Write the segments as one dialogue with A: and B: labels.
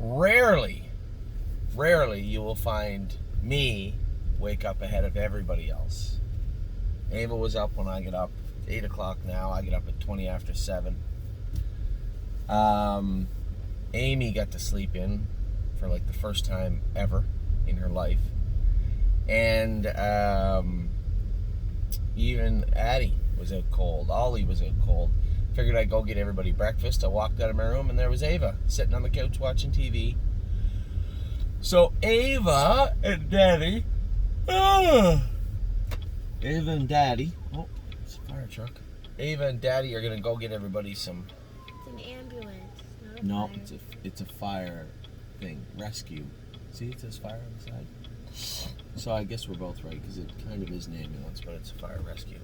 A: rarely you will find me wake up ahead of everybody else. Ava was up when I get up. 8 o'clock now. I get up at 20 after 7. Amy got to sleep in for like the first time ever in her life. And even Addie was out cold. Ollie was out cold. Figured I'd go get everybody breakfast. I walked out of my room and there was Ava sitting on the couch watching TV. So Ava and Daddy, oh, it's a fire truck. Ava and Daddy are gonna go get everybody some.
B: It's an ambulance, not a
A: No,
B: fire.
A: it's a fire thing, rescue. See, it says fire on the side. So I guess we're both right because it kind of is an ambulance, but it's a fire rescue.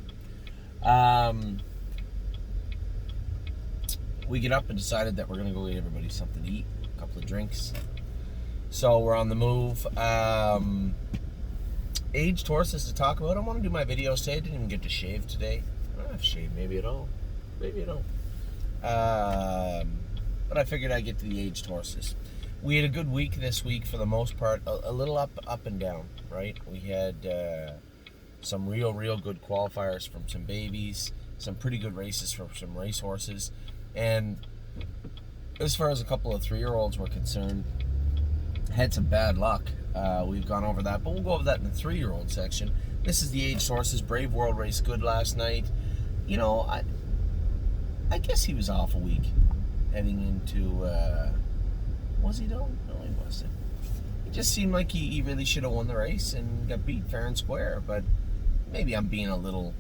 A: We get up and decided that we're gonna go get everybody something to eat, a couple of drinks. So we're on the move. Aged horses to talk about. I want to do my videos today. I didn't even get to shave today. I don't have shave maybe at all. Maybe I don't. But I figured I'd get to the aged horses. We had a good week this week for the most part. A little up and down, right? We had some real good qualifiers from some babies, some pretty good races from some race horses, and as far as a couple of 3-year-olds were concerned, had some bad luck. We've gone over that, but we'll go over that in the 3-year-old section. This is the aged horses. Brave World raced good last night. You know, I guess he was off a week heading into. Was he though? No, he wasn't. It just seemed like he really should have won the race and got beat fair and square. But maybe I'm being a little,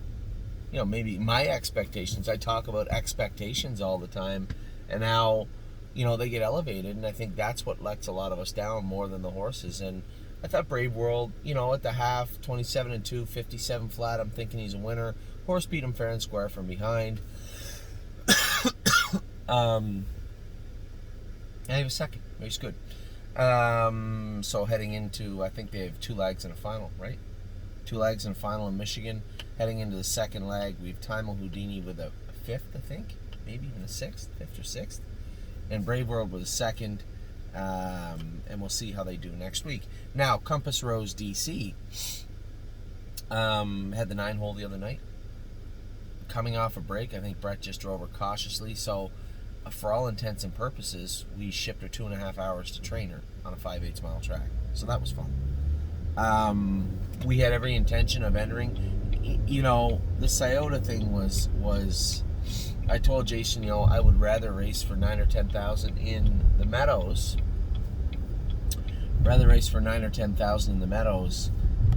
A: maybe my expectations. I talk about expectations all the time, and how, they get elevated, and I think that's what lets a lot of us down more than the horses. And I thought Brave World, at the half, 27-2, 57 flat, I'm thinking he's a winner. Horse beat him fair and square from behind. And he was second. He's good. So heading into, I think they have 2 legs and a final, right? 2 legs and a final in Michigan. Heading into the second leg, we have Time Houdini with a 5th, I think. Maybe even a 6th, 5th or 6th. And Brave World was second, and we'll see how they do next week. Now, Compass Rose DC had the 9-hole the other night. Coming off a break, I think Brett just drove her cautiously. So, for all intents and purposes, we shipped her 2.5 hours to train her on a 5/8 mile track. So that was fun. We had every intention of entering. The Scioto thing was. I told Jason, I would rather race for 9 or 10,000 in the Meadows. Rather race for 9 or 10,000 in the Meadows.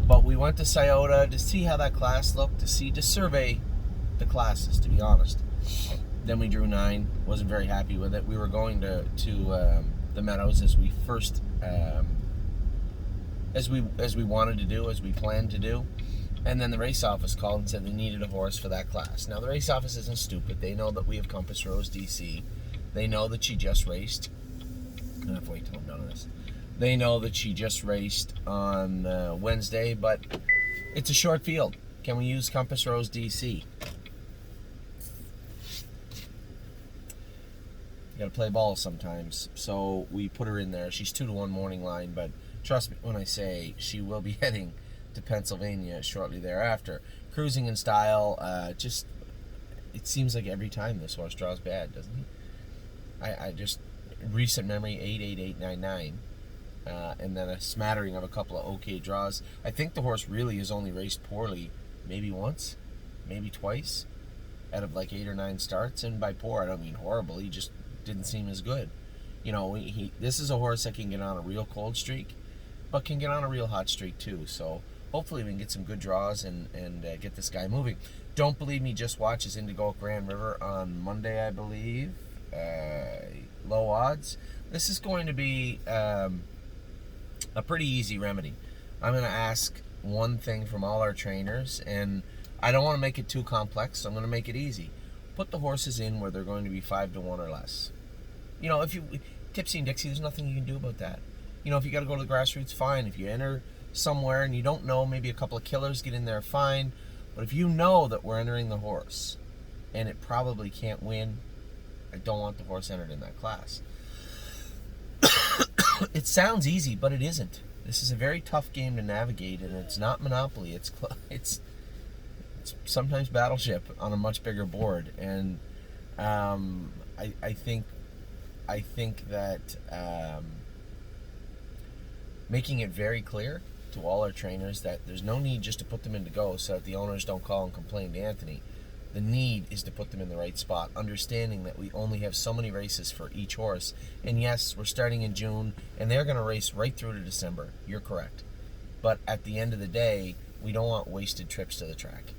A: But we went to Scioto to see how that class looked, to survey the classes, to be honest. Then we drew 9. Wasn't very happy with it. We were going to the Meadows as we first, as we wanted to do, as we planned to do. And then the race office called and said they needed a horse for that class. Now, the race office isn't stupid. They know that we have Compass Rose DC. They know that she just raced. I'm going to have to wait till I'm done with this. They know that she just raced on Wednesday, but it's a short field. Can we use Compass Rose DC? You got to play ball sometimes. So we put her in there. She's 2-1 morning line, but trust me when I say she will be heading to Pennsylvania shortly thereafter. Cruising in style, it seems like every time this horse draws bad, doesn't he? I just, recent memory, 88899, and then a smattering of a couple of okay draws. I think the horse really has only raced poorly maybe once, maybe twice, out of like 8 or 9 starts, and by poor I don't mean horrible, he just didn't seem as good. This is a horse that can get on a real cold streak, but can get on a real hot streak too, so hopefully we can get some good draws and get this guy moving. Don't believe me, just watch his Indigo at Grand River on Monday, I believe. Low odds. This is going to be a pretty easy remedy. I'm going to ask one thing from all our trainers, and I don't want to make it too complex, so I'm going to make it easy. Put the horses in where they're going to be 5-1 or less. If you Tipsy and Dixie, there's nothing you can do about that. If you got to go to the grassroots, fine. If you enter somewhere and you don't know, maybe a couple of killers get in there, fine. But if you know that we're entering the horse and it probably can't win, I don't want the horse entered in that class. it sounds easy, but it isn't. This is a very tough game to navigate, and it's not Monopoly. It's sometimes Battleship on a much bigger board, and I think that making it very clear to all our trainers that there's no need just to put them in to go so that the owners don't call and complain to Anthony. The need is to put them in the right spot, understanding that we only have so many races for each horse. And yes, we're starting in June, and they're going to race right through to December. You're correct. But at the end of the day, we don't want wasted trips to the track,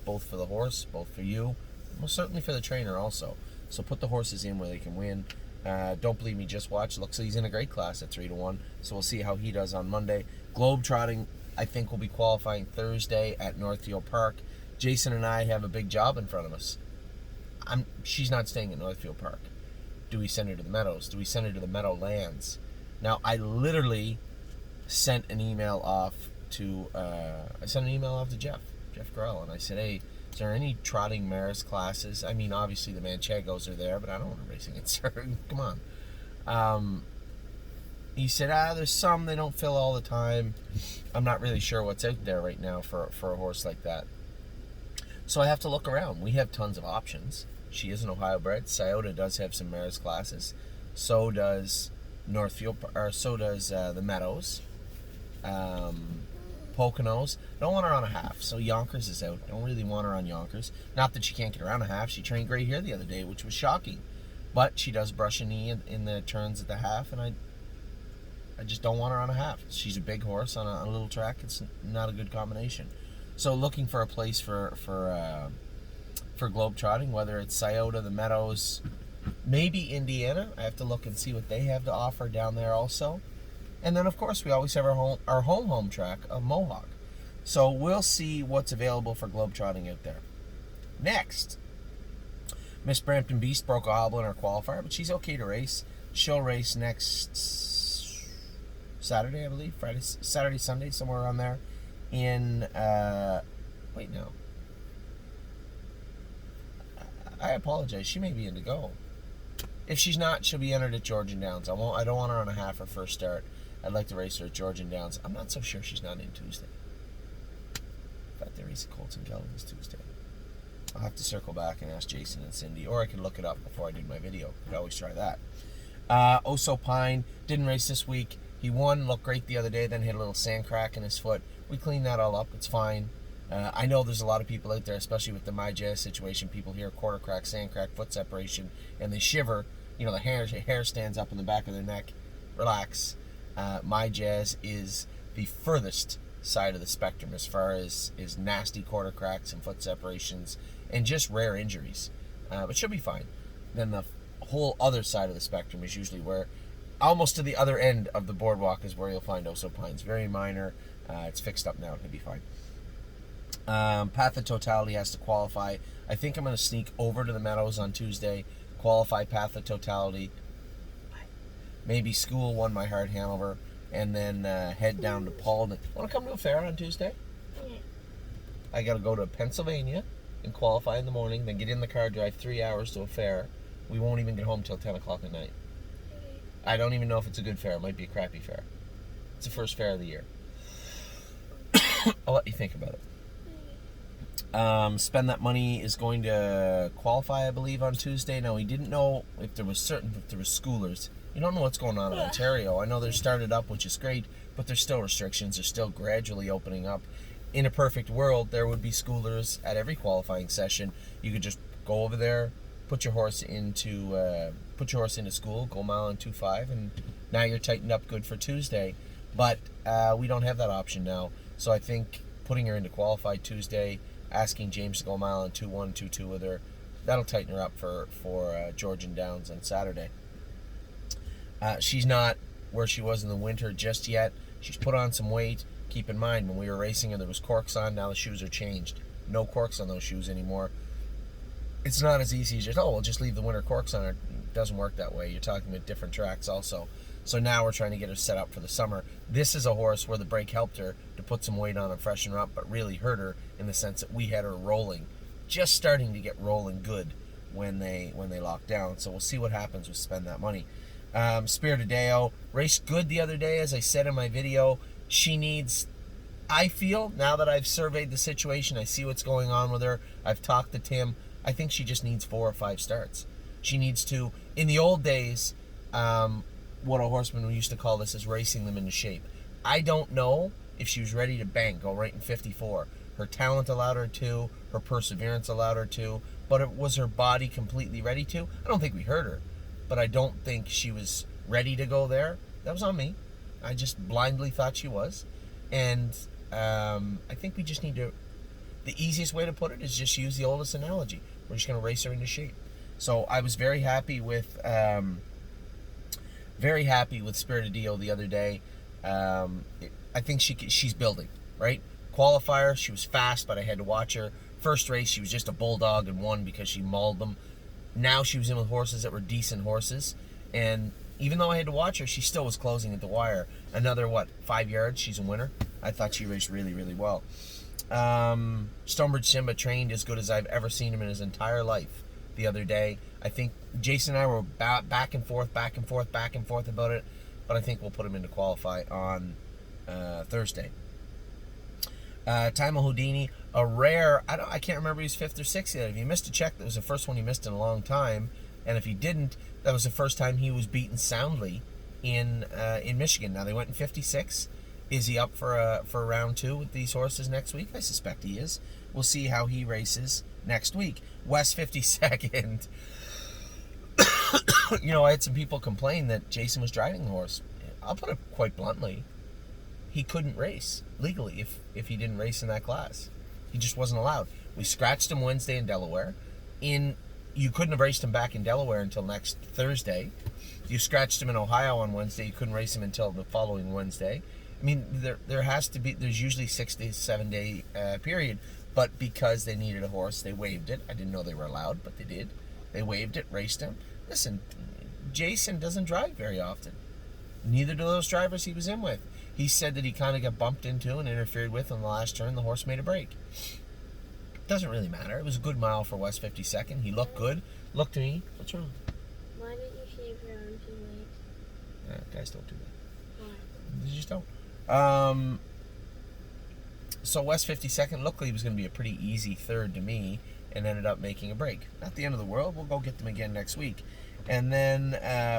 A: both for the horse, both for you, most certainly for the trainer also. So put the horses in where they can win. Don't believe me, just watch. Looks like he's in a great class at 3-1, so we'll see how he does on Monday. Globetrotting, I think, will be qualifying Thursday at Northfield Park. Jason and I have a big job in front of us. She's not staying at Northfield Park. Do we send her to the Meadows? Do we send her to the Meadowlands? Now, I literally sent an email off to Jeff Grell, and I said, hey, is there any trotting mares classes? I mean, obviously the Manchegos are there, but I don't want to racing at Surrey. Come on. He said, there's some, they don't fill all the time. I'm not really sure what's out there right now for a horse like that. So I have to look around. We have tons of options. She is an Ohio bred. Scioto does have some mares classes. So does Northfield, or so does the Meadows. Poconos. Don't want her on a half. So Yonkers is out. Don't really want her on Yonkers. Not that she can't get around a half. She trained great here the other day, which was shocking. But she does brush a knee in the turns at the half, and I just don't want her on a half. She's a big horse on a little track. It's not a good combination. So looking for a place for Globetrotting, whether it's Scioto, the Meadows, maybe Indiana. I have to look and see what they have to offer down there also. And then, of course, we always have our home track of Mohawk. So we'll see what's available for Globetrotting out there. Next, Miss Brampton Beast broke a hobble in her qualifier, but she's okay to race. She'll race next Saturday, I believe. Saturday, Sunday, somewhere around there. I apologize. She may be in to go. If she's not, she'll be entered at Georgian Downs. I don't want her on a half her first start. I'd like to race her at Georgian Downs. I'm not so sure she's not in Tuesday. In fact, they race at Colton Geldings Tuesday. I'll have to circle back and ask Jason and Cindy, or I can look it up before I do my video. Could always try that. Oso Pine didn't race this week. He won, looked great the other day, then hit a little sand crack in his foot. We cleaned that all up. It's fine. I know there's a lot of people out there, especially with the My Jazz situation. People hear quarter crack, sand crack, foot separation, and they shiver. You know, the hair stands up in the back of their neck. Relax. My Jazz is the furthest side of the spectrum as far as nasty quarter cracks and foot separations and just rare injuries. But she'll be fine. Then the whole other side of the spectrum is usually where, almost to the other end of the boardwalk, is where you'll find Oso Pines. Very minor. It's fixed up now. It'll be fine. Path of Totality has to qualify. I think I'm going to sneak over to the Meadows on Tuesday, qualify Path of Totality, maybe school Won My Heart Hanover, and then head down to Paulden. Want to come to a fair on Tuesday?
B: Yeah.
A: I got to go to Pennsylvania and qualify in the morning, then get in the car, drive 3 hours to a fair. We won't even get home till 10 o'clock at night.
B: Okay.
A: I don't even know if it's a good fair. It might be a crappy fair. It's the first fair of the year. I'll let you think about it. Spend That Money is going to qualify, I believe, on Tuesday. Now, we didn't know if there was schoolers. You don't know what's going on in Ontario. I know they're started up, which is great, but there's still restrictions. They're still gradually opening up. In a perfect world, there would be schoolers at every qualifying session. You could just go over there, put your horse into school, go a mile and 2.5, and now you're tightened up good for Tuesday. But we don't have that option now. So I think putting her into qualify Tuesday, asking James to go a mile and 2.1, 2.2 with her, that'll tighten her up for Georgian Downs on Saturday. She's not where she was in the winter just yet. She's put on some weight. Keep in mind, when we were racing her, there was corks on. Now the shoes are changed. No corks on those shoes anymore. It's not as easy as we'll just leave the winter corks on her. It doesn't work that way. You're talking about different tracks also. So now we're trying to get her set up for the summer. This is a horse where the break helped her to put some weight on and freshen her up, but really hurt her in the sense that we had her rolling, just starting to get rolling good when they locked down. So we'll see what happens with Spend That Money. Spirit Deo raced good the other day, as I said in my video. She needs, I feel, now that I've surveyed the situation, I see what's going on with her, I've talked to Tim, I think she just needs 4 or 5 starts. She needs to, in the old days, what a horseman used to call this is racing them into shape. I don't know if she was ready to bang, go right in 54. Her talent allowed her to, her perseverance allowed her to, but was her body completely ready to? I don't think we hurt her, but I don't think she was ready to go there. That was on me. I just blindly thought she was. And I think we just need to, the easiest way to put it is just use the oldest analogy. We're just going to race her into shape. So I was very happy with Spirit of Dio the other day. I think she's building, right? Qualifier, she was fast, but I had to watch her. First race, she was just a bulldog and won because she mauled them. Now she was in with horses that were decent horses, and even though I had to watch her, she still was closing at the wire. Another, 5 yards, she's a winner. I thought she raced really, really well. Stonebridge Simba trained as good as I've ever seen him in his entire life the other day. I think Jason and I were back and forth about it, but I think we'll put him into qualify on Thursday. Taimo Houdini, a rare, I can't remember if he was 5th or 6th yet. If he missed a check, that was the first one he missed in a long time. And if he didn't, that was the first time he was beaten soundly in Michigan. Now they went in 56. Is he up for round 2 with these horses next week? I suspect he is. We'll see how he races next week. West 52nd. I had some people complain that Jason was driving the horse. I'll put it quite bluntly. He couldn't race legally if he didn't race in that class. He just wasn't allowed. We scratched him Wednesday in Delaware. You couldn't have raced him back in Delaware until next Thursday. You scratched him in Ohio on Wednesday. You couldn't race him until the following Wednesday. I mean, there's usually 6 to 7 day period, but because they needed a horse, they waived it. I didn't know they were allowed, but they did. They waived it, raced him. Listen, Jason doesn't drive very often. Neither do those drivers he was in with. He said that he kind of got bumped into and interfered with on the last turn. The horse made a break. Doesn't really matter. It was a good mile for West 52nd. He looked good. Look to me. What's wrong?
B: Why didn't you shave your arms and legs?
A: Guys don't do that.
B: Why?
A: They just don't. So West 52nd looked like he was going to be a pretty easy third to me, and ended up making a break. Not the end of the world. We'll go get them again next week. And then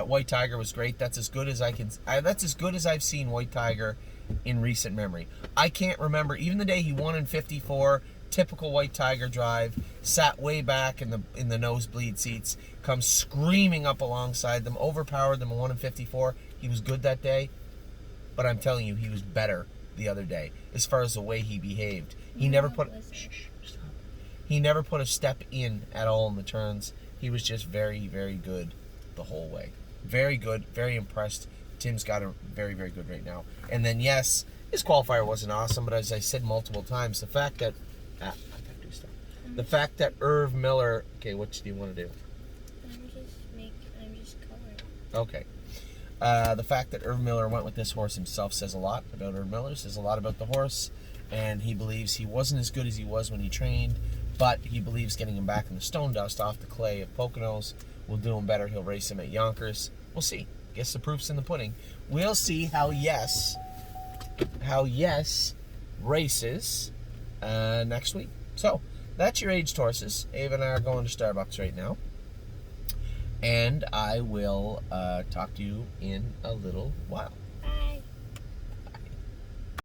A: White Tiger was great. That's as good as that's as good as I've seen White Tiger in recent memory. I can't remember, even the day he won in 54, typical White Tiger drive, sat way back in the nosebleed seats, comes screaming up alongside them, overpowered them and won in 54. He was good that day, but I'm telling you, he was better the other day as far as the way he behaved. He never put He never put a step in at all in the turns. He was just very, very good the whole way. Very good, very impressed. Tim's got him very, very good right now. And then, yes, his qualifier wasn't awesome, but as I said multiple times, the fact that Irv Miller, okay, what do you want to do?
B: I'm just coloring.
A: Okay. The fact that Irv Miller went with this horse himself says a lot about Irv Miller, says a lot about the horse, and he believes he wasn't as good as he was when he trained, but he believes getting him back in the stone dust off the clay of Poconos will do him better. He'll race him at Yonkers. We'll see. Guess the proof's in the pudding. We'll see how yes races next week. So, that's your aged horses. Ava and I are going to Starbucks right now. And I will talk to you in a little while.